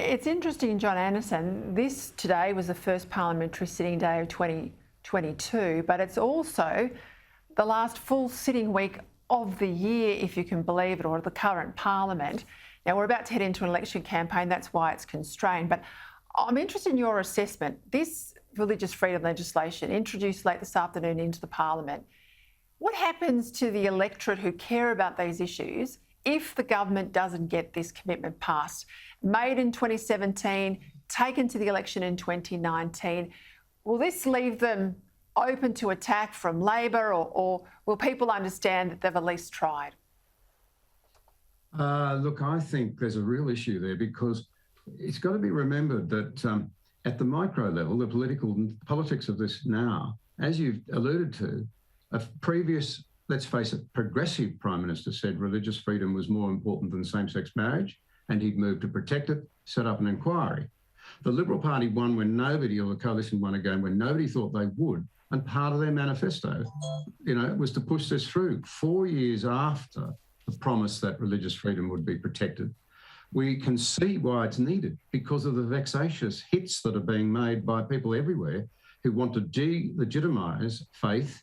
It's interesting, John Anderson. This today was the first parliamentary sitting day of 2022, but it's also the last full sitting week of the year, if you can believe it, or the current parliament. Now, we're about to head into an election campaign. That's why it's constrained. But I'm interested in your assessment. This religious freedom legislation introduced late this afternoon into the parliament. What happens to the electorate who care about these issues if the government doesn't get this commitment passed? Made in 2017, taken to the election in 2019. Will this leave them open to attack from Labor, or will people understand that they've at least tried? Look, I think there's a real issue there, because it's got to be remembered that at the micro level, the politics of this now, as you've alluded to, a previous, let's face it, progressive Prime Minister said religious freedom was more important than same-sex marriage, and he'd moved to protect it, set up an inquiry. The Liberal Party won when nobody, or the coalition won again when nobody thought they would, and part of their manifesto, was to push this through 4 years after the promise that religious freedom would be protected. We can see why it's needed, because of the vexatious hits that are being made by people everywhere who want to delegitimise faith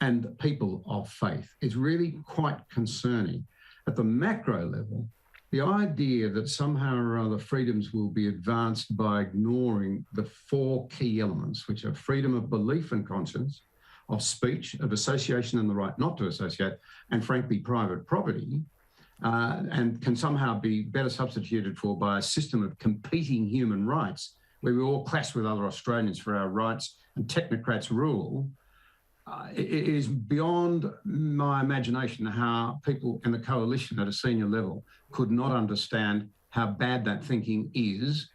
and people of faith. It's really quite concerning. At the macro level, the idea that somehow or other freedoms will be advanced by ignoring the four key elements, which are freedom of belief and conscience, of speech, of association and the right not to associate, and frankly, private property, and can somehow be better substituted for by a system of competing human rights, where we all clash with other Australians for our rights and technocrats rule. It is beyond my imagination how people in the coalition at a senior level could not understand how bad that thinking is.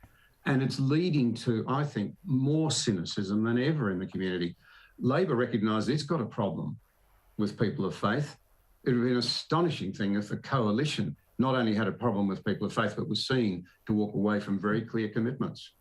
And it's leading to, I think, more cynicism than ever in the community. Labor recognised it's got a problem with people of faith. It would be an astonishing thing if the coalition not only had a problem with people of faith, but was seen to walk away from very clear commitments.